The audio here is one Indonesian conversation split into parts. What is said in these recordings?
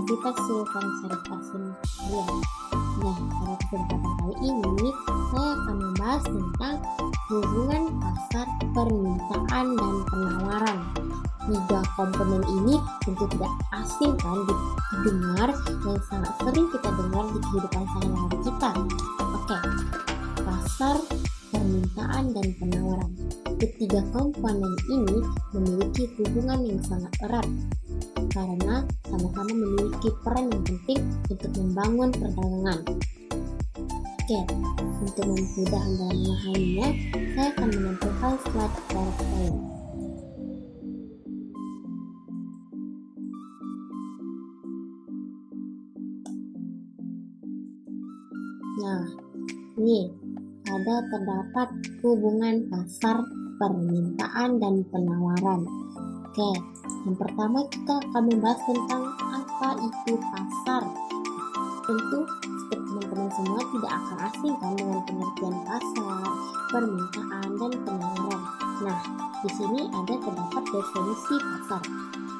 Universitas Sultan Syarif Hasanuddin. Nah, pada kesempatan kali ini saya akan membahas tentang hubungan pasar, permintaan, dan penawaran. Tiga komponen ini tentu tidak asing kan didengar, yang sangat sering kita dengar di kehidupan sehari-hari kita. Oke, pasar, permintaan, dan penawaran. Ketiga komponen ini memiliki hubungan yang sangat erat karena sama-sama memiliki peran yang penting untuk membangun perdagangan. Oke, untuk memudahkan dalam memahaminya, saya akan menampilkan slide PowerPoint. Nah, ini terdapat hubungan pasar, permintaan, dan penawaran. Oke, yang pertama kita akan membahas tentang apa itu pasar. Tentu seperti teman-teman semua tidak akan asing kan dengan pengertian pasar, permintaan, dan penawaran. Nah, di sini terdapat definisi pasar.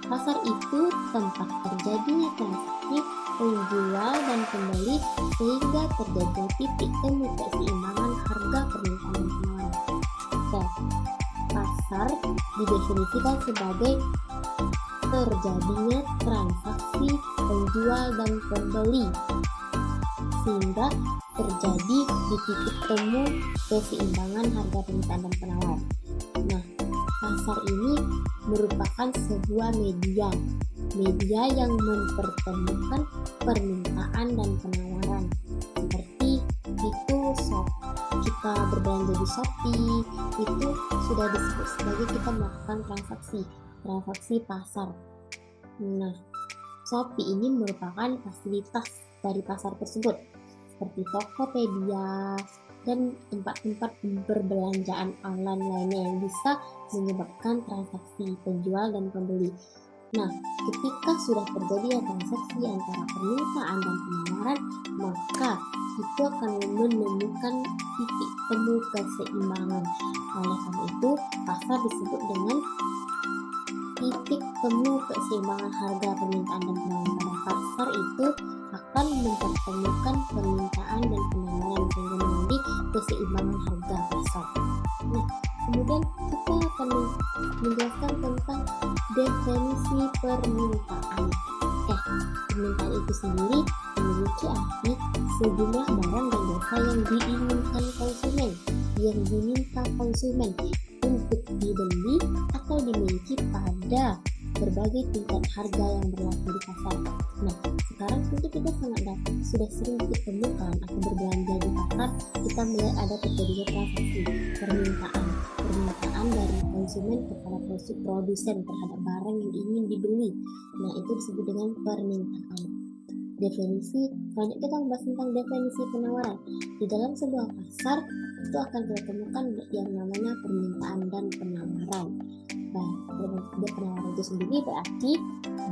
Pasar itu tempat terjadinya transaksi penjual dan pembeli sehingga terjadi titik temu keseimbangan harga permintaan dan penawaran. Oke, pasar didefinisikan sebagai terjadinya transaksi penjual dan pembeli sehingga terjadi di titik temu keseimbangan harga permintaan dan penawaran. Nah, pasar ini merupakan sebuah media yang mempertemukan permintaan dan penawaran. Seperti itu kita berbelanja di Shopee, itu sudah disebut sebagai kita melakukan transaksi pasar. Nah, Shopee ini merupakan fasilitas dari pasar tersebut, seperti Tokopedia dan tempat-tempat berbelanjaan online lainnya yang bisa menyebabkan transaksi penjual dan pembeli. Nah, ketika sudah terjadi transaksi antara permintaan dan penawaran, maka itu akan menemukan titik temu keseimbangan. Oleh karena itu, pasar disebut dengan titik temu keseimbangan harga permintaan dan penawaran. Pada pasar itu akan mempertemukan permintaan dan penawaran sehingga menjadi keseimbangan harga pasar. Nah, kemudian kita akan menjelaskan tentang definisi permintaan. Permintaan itu sendiri memiliki arti sejumlah barang dan jasa yang diminta konsumen untuk dibeli atau dimiliki pada berbagai tingkat harga yang berlaku di pasar. Nah, sekarang tentu kita sudah sering ditemukan atau berbelanja di pasar, kita melihat ada terjadinya transaksi permintaan dari konsumen kepada produsen terhadap barang yang ingin dibeli. Nah, itu disebut dengan permintaan. Definisi, selanjutnya kita membahas tentang definisi penawaran. Di dalam sebuah pasar itu akan kita temukan yang namanya permintaan dan penawaran. Nah, penawaran itu sendiri berarti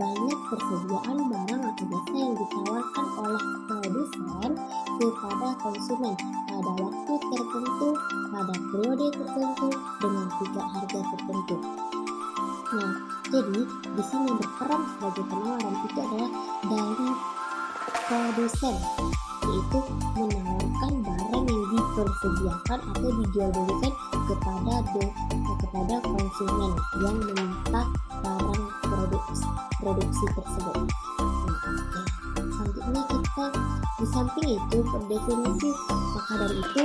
banyak persediaan barang atau jasa yang ditawarkan oleh produsen kepada konsumen pada waktu tertentu, pada periode tertentu, dengan tingkat harga tertentu. Nah, jadi di sini berperan sebagai penawaran itu adalah dari produsen, yaitu menawarkan barang yang dipersediakan atau dijualbelikan kepada konsumen yang meminta barang produksi tersebut. Selanjutnya kita di samping itu berdefinisi, maka dari itu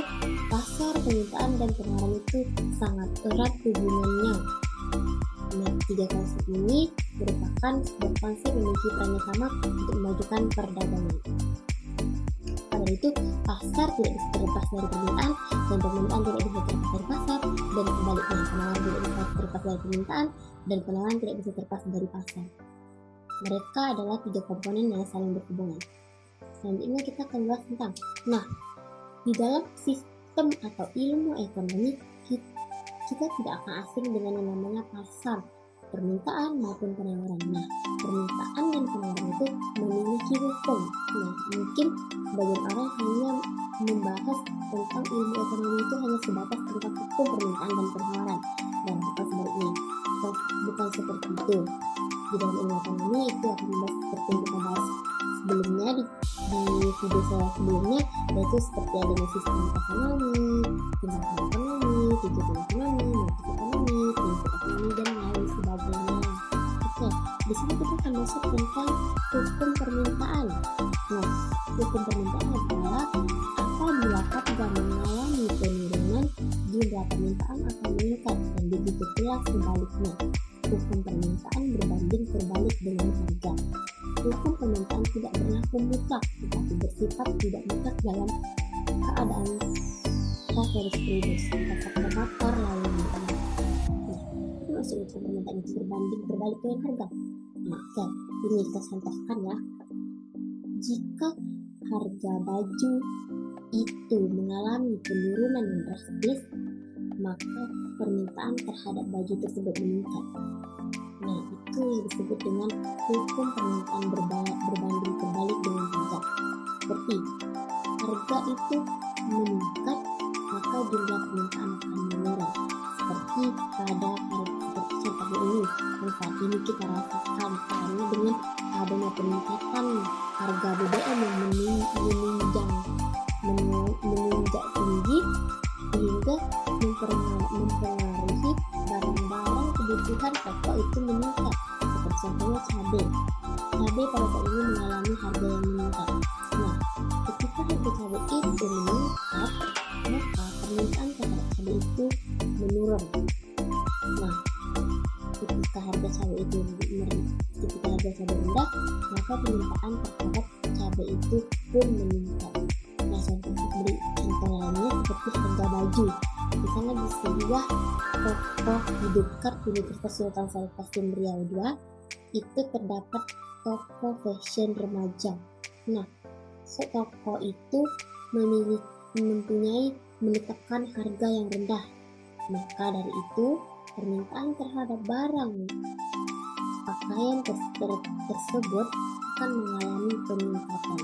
pasar, permintaan, dan penawaran itu sangat erat hubungannya. Nah, tiga konsep ini merupakan sebuah konsep yang memiliki peran yang sama untuk memajukan perdagangan. Pada itu, pasar tidak bisa terlepas dari permintaan, dan permintaan tidak bisa terlepas dari pasar, dan sebaliknya, penawaran tidak bisa terlepas dari permintaan, dan penawaran tidak bisa terlepas dari pasar. Mereka adalah tiga komponen yang saling berhubungan. Selanjutnya kita akan bahas tentang, di dalam sistem atau ilmu ekonomi, kita tidak akan asing dengan yang namanya pasar, permintaan maupun penawaran. Nah, permintaan dan penawaran itu memiliki hukum. Nah, mungkin sebagian orang hanya membahas tentang ilmu ekonomi itu hanya sebatas tentang hukum permintaan dan penawaran, dan bukan sebaliknya, bukan seperti itu. Di dalam ilmu ekonomi itu akan membahas seperti yang kita bahas sebelumnya di video saya sebelumnya, yaitu seperti adanya sistem ekonomi, tindakan ekonomi, kegiatan ekonomi, motif ekonomi, prinsip ekonomi, dan lain sebagainya. Oke, di sini kita akan masuk tentang hukum permintaan. Nah, hukum permintaan adalah apabila harga mengalami penurunan, jumlah permintaan akan meningkat, dan begitu pula sebaliknya. Hukum permintaan berbanding terbalik dengan harga. Hukum permintaan tidak berlaku mutlak, tetapi bersifat tidak mutlak dalam keadaan ceteris paribus, kata bakar lalu minta. Nah, itu maksud hukum permintaan itu berbanding terbalik dengan harga. Nah, oke, ini kita contohkan ya. Jika harga baju itu mengalami penurunan yang drastis, maka permintaan terhadap baju tersebut meningkat. Nah, itu yang disebut dengan hukum permintaan berbanding terbalik dengan harga. Seperti harga itu meningkat, maka jumlah permintaan akan menurun. Seperti pada contoh ini, yang saat ini kita rasakan karena dengan adanya peningkatan harga BBM yang menunjak tinggi sehingga mempengaruhi barang-barang kebutuhan pokok itu meningkat. Seperti contohnya cabai pada saat ini mengalami harga yang meningkat. Nah, ketika harga cabai itu meningkat, maka permintaan terhadap cabai itu menurun. Nah, ketika harga cabai rendah, maka permintaan terhadap cabai itu pun meningkat. Nah, contoh lainnya seperti harga baju. Misalnya di sebuah toko di dekat Universitas Sultan Syarif Qasim Riau II itu terdapat toko fashion remaja. Nah, toko itu menetapkan harga yang rendah. Maka dari itu permintaan terhadap barang pakaian tersebut akan mengalami peningkatan.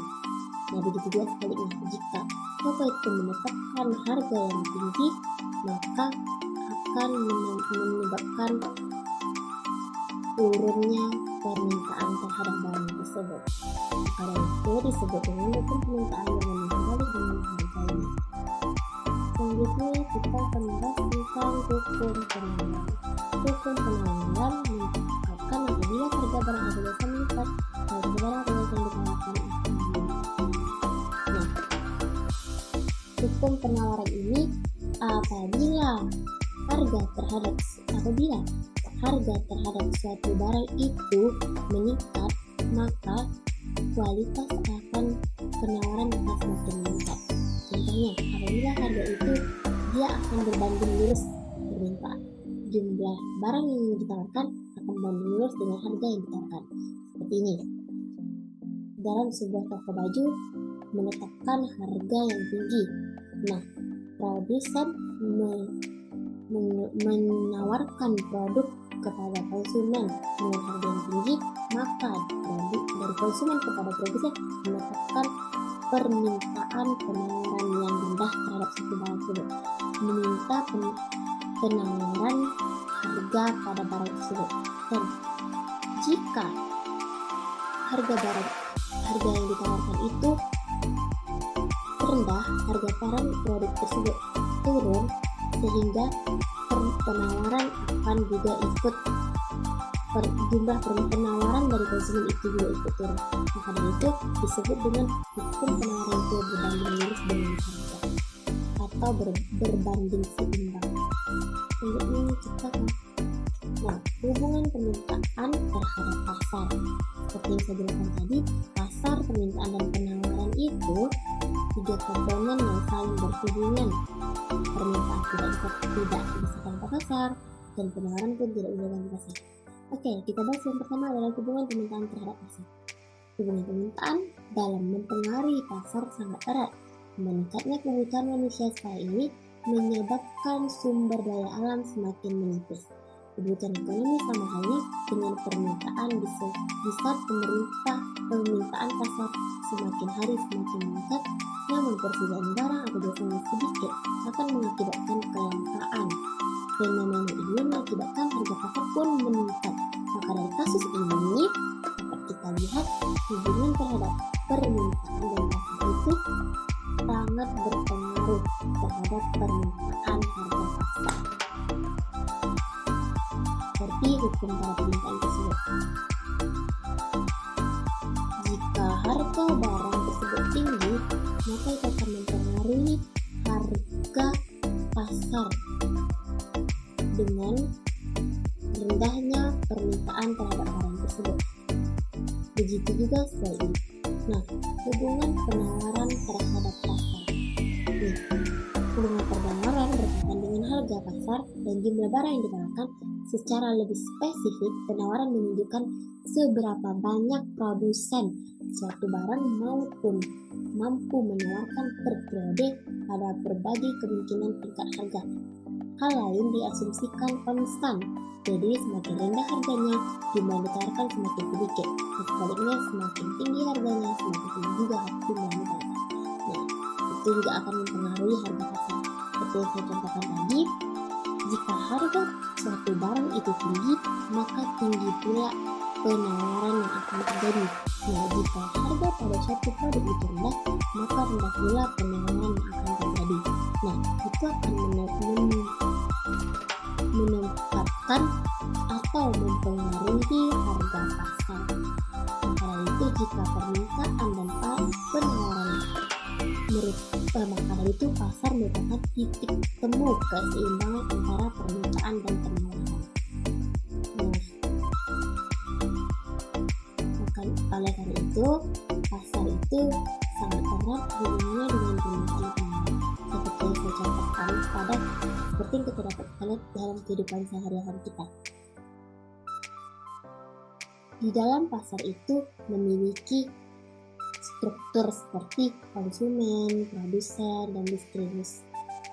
Nah, begitu juga sebaliknya, jika toko itu menetapkan harga yang tinggi, maka akan menyebabkan turunnya permintaan terhadap barang tersebut. Maka itu disebut dengan hukum permintaan berbanding terbalik dengan harganya. Selanjutnya kita akan membahas tentang hukum penawaran. Hukum penawaran mengatakan apabila harga barang atau jasa meningkat, harga barang atau jasa yang ditawarkan akan meningkat. Nah, hukum penawaran ini apabila harga terhadap suatu barang itu meningkat, maka kualitas penawaran akan semakin meningkat. Contohnya, apabila harga itu dia akan berbanding lurus permintaan, jumlah barang yang ditawarkan akan berbanding lurus dengan harga yang ditawarkan. Seperti ini, dalam sebuah toko baju menetapkan harga yang tinggi. Nah, produsen menawarkan produk kepada konsumen dengan harga yang tinggi, maka dari konsumen kepada produsen menetapkan permintaan penawaran yang rendah terhadap satu barang tersebut, meminta penawaran harga pada barang tersebut. Dan jika harga yang ditawarkan itu rendah, harga barang produk tersebut turun, sehingga penawaran akan juga ikut jumlah penawaran dari konsumen itu juga ikut turun. Maka dari itu disebut dengan hukum penawaran itu berbanding lurus dengan harga atau berbanding seimbang. Selanjutnya kita hubungan permintaan terhadap pasar. Seperti yang saya jelaskan tadi, pasar, permintaan, dan penawaran itu tiga komponen yang saling berhubungan. Permintaan tidak bisa tanpa pasar, dan penawaran pun tidak bisa tanpa pasar. Oke, kita bahas yang pertama adalah hubungan permintaan terhadap pasar. Hubungan permintaan dalam mempengaruhi pasar sangat erat. Meningkatnya kebutuhan manusia sekarang ini menyebabkan sumber daya alam semakin menipis. Kebutuhan ekonomi sama halnya dengan permintaan di saat permintaan pasar semakin hari semakin meningkat, namun persediaan barang atau jasanya sedikit akan mengakibatkan kelangkaan. Fenomena ini mengakibatkan harga pasar pun meningkat. Maka dari kasus ini dapat kita lihat hubungan terhadap permintaan dan pasar itu sangat berpengaruh terhadap permintaan harga pasar. Seperti hukum para permintaan tersebut. Jika harga barang tersebut tinggi, maka itu akan mempengaruhi harga pasar dengan rendahnya permintaan terhadap barang tersebut. Begitu juga sebaliknya. Nah, hubungan penawaran terhadap pasar. Hubungan penawaran berkaitan dengan harga pasar dan jumlah barang yang ditawarkan. Secara lebih spesifik, penawaran menunjukkan seberapa banyak produsen suatu barang maupun mampu menawarkan per periode pada berbagai kemungkinan tingkat harga. Hal lain diasumsikan konstan, jadi semakin rendah harganya, jumlah yang ditawarkan semakin sedikit. Sebaliknya, semakin tinggi harganya, semakin tinggi juga jumlah yang ditawarkan. Nah, itu juga akan mempengaruhi harga pasar. Seperti yang saya contohkan tadi, jika harga suatu barang itu tinggi, maka tinggi pula penawaran yang akan terjadi. Nah, jika harga pada suatu produk itu rendah, maka rendah pula penawaran yang akan terjadi. Nah, itu akan menempatkan atau mempengaruhi harga pasar. Karena itu, jika permintaan dan penawaran maka dari itu pasar merupakan titik temu keseimbangan antara permintaan dan penawaran. Oleh karena itu, pasar itu sangat erat hubungannya dengan permintaan dan penawaran. Seperti yang saya contohkan seperti yang kita dapat lihat dalam kehidupan sehari-hari kita. Di dalam pasar itu memiliki struktur seperti konsumen, produsen, dan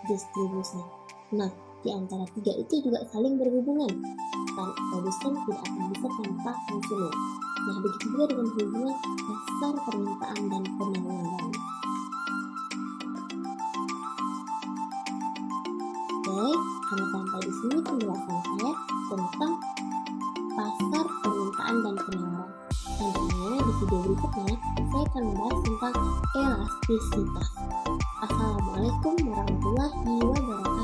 distribusi. Nah, di antara tiga itu juga saling berhubungan. Produsen tidak akan bisa tanpa konsumen. Nah, begitu juga dengan hubungan pasar, permintaan, dan penawaran. Oke, hanya sampai di sini penjelasan saya tentang pasar, permintaan, dan penawaran. Selanjutnya, di video berikutnya, saya akan membahas tentang elastisitas. Assalamualaikum warahmatullahi wabarakatuh.